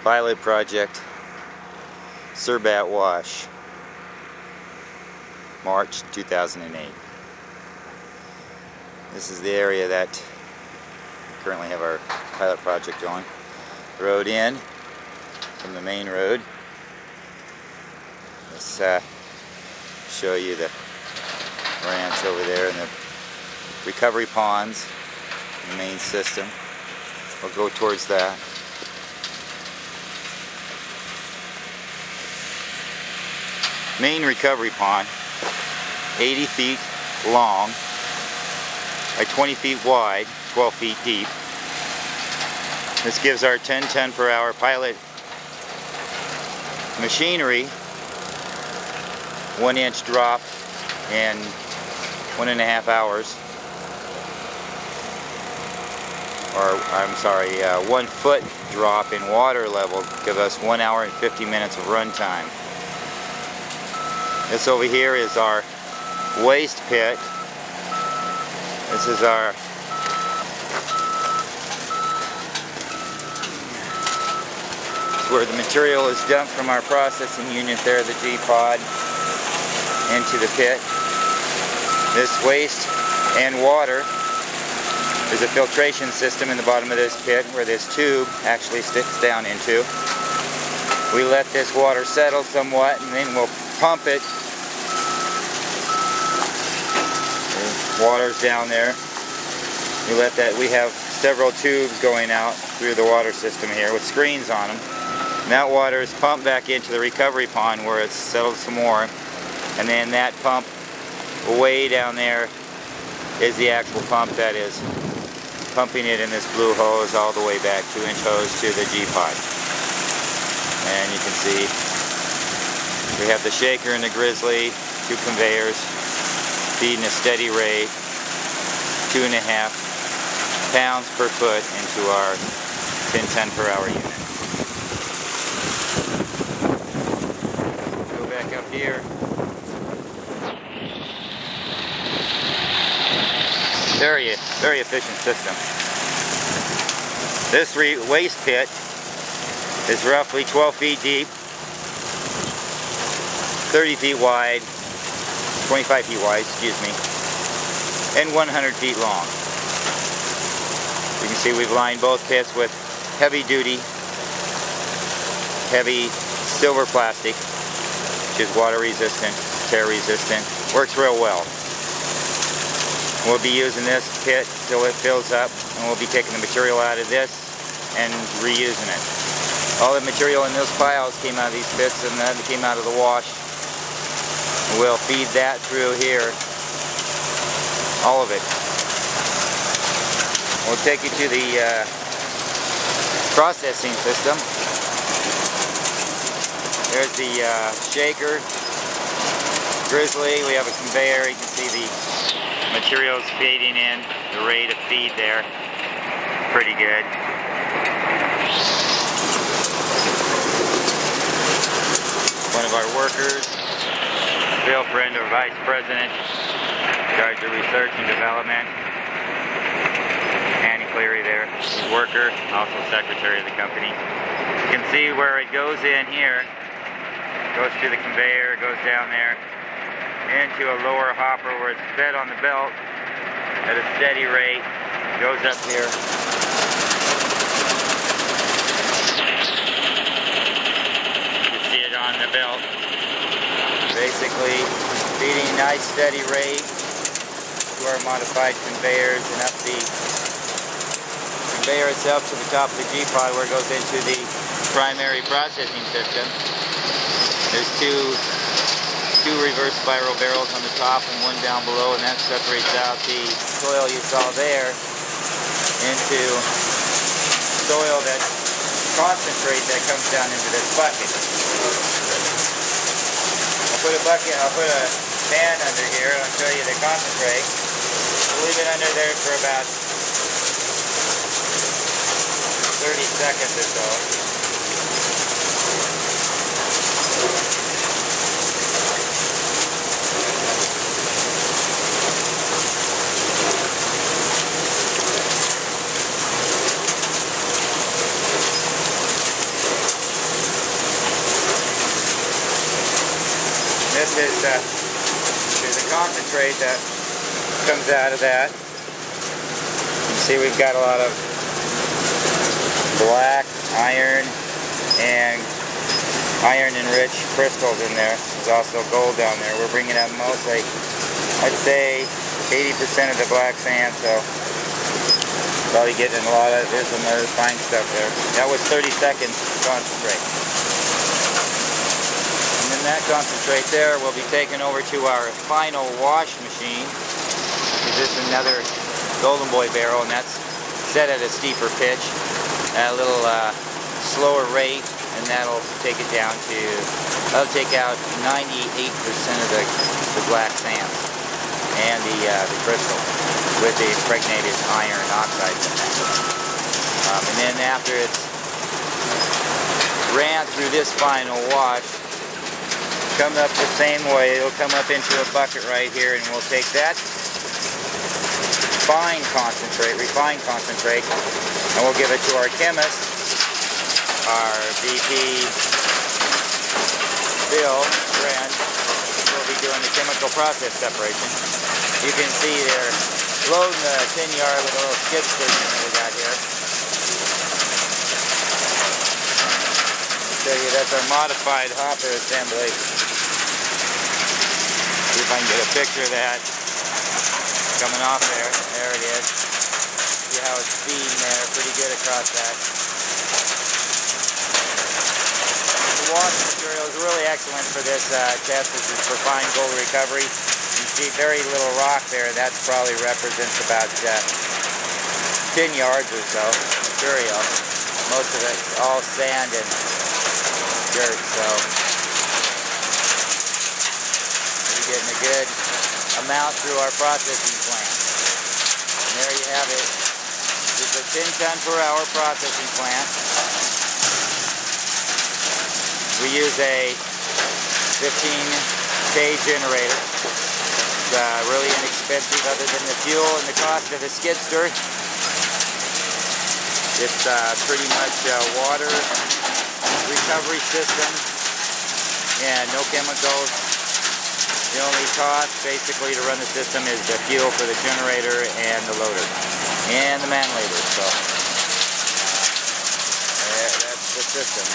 Pilot project, Surbat Wash, March 2008. This is the area that we currently have our pilot project going. Road in from the main road. Let's show you the ranch over there and the recovery ponds, the main system. We'll go towards that. Main recovery pond, 80 feet long by 20 feet wide, 12 feet deep. This gives our 10 ton per hour pilot machinery 1 inch drop in 1.5 hours. Or I'm sorry, 1 foot drop in water level give us 1 hour and 50 minutes of run time. This over here is our waste pit. This is our where the material is dumped from our processing unit there, the G-Pod, into the pit. This waste and water, there's a filtration system in the bottom of this pit where this tube actually sticks down into. We let this water settle somewhat and then we'll pump it. The water's down there. We have several tubes going out through the water system here with screens on them. And that water is pumped back into the recovery pond where it's settled some more. And then that pump way down there is the actual pump that is pumping it in this blue hose all the way back, 2-inch hose to the G-Pod. And you can see we have the shaker and the Grizzly, 2 conveyors, feeding a steady rate, 2.5 pounds per foot into our 10 ton per hour unit. Go back up here. Very efficient system. This waste pit is roughly 12 feet deep, 30 feet wide, 25 feet wide, excuse me, and 100 feet long. You can see we've lined both pits with heavy duty, heavy silver plastic, which is water resistant, tear resistant, works real well. We'll be using this pit till it fills up, and we'll be taking the material out of this and reusing it. All the material in those piles came out of these pits and that came out of the wash. We'll feed that through here, all of it. We'll take you to the processing system. There's the shaker, Grizzly. We have a conveyor. You can see the materials feeding in, the rate of feed there, pretty good. One of our workers, Bill Friend, our Vice President, in charge of research and development. Annie Cleary there, worker, also secretary of the company. You can see where it goes in here, goes to the conveyor, goes down there, into a lower hopper where it's fed on the belt at a steady rate, goes up here. You see it on the belt. Basically feeding nice steady rate to our modified conveyors and up the conveyor itself to the top of the G-Pod where it goes into the primary processing system. There's two reverse spiral barrels on the top and one down below, and that separates out the soil you saw there into soil that concentrate that comes down into this bucket. I'll put a pan under here and I'll show you the concentrate. We'll leave it under there for about 30 seconds or so. there's a concentrate that comes out of that. You see we've got a lot of black, iron, and iron-enriched crystals in there. There's also gold down there. We're bringing up mostly, I'd say, 80% of the black sand, so probably getting a lot of, there's some other fine stuff there. That was 30 seconds concentrate. And then that concentrate there will be taken over to our final wash machine. This is another Golden Boy barrel, and that's set at a steeper pitch, at a little slower rate, and that'll take it down to, that'll take out 98% of the black sand and the crystal with the impregnated iron oxide in that. And then after it's ran through this final wash, come up the same way, it'll come up into a bucket right here, and we'll take that fine concentrate, refined concentrate, and we'll give it to our chemist, our VP Bill Friend, who will be doing the chemical process separation. You can see they're loading the tin yard with a little skid steer that we got here. I'll show you that's our modified hopper assembly. See if I can get a picture of that coming off there. There it is. See how it's feeding there, pretty good across that. The wash material is really excellent for this test. This is for fine gold recovery. You see very little rock there. That probably represents about 10 yards or so material. Most of it's all sand and dirt, so we're getting a good amount through our processing plant. And there you have it. This is a 10 ton per hour processing plant. We use a 15K generator. It's really inexpensive other than the fuel and the cost of the skid steer. It's pretty much a water recovery system and no chemicals. The only cost basically to run the system is the fuel for the generator and the loader and the man labor. So that's the system.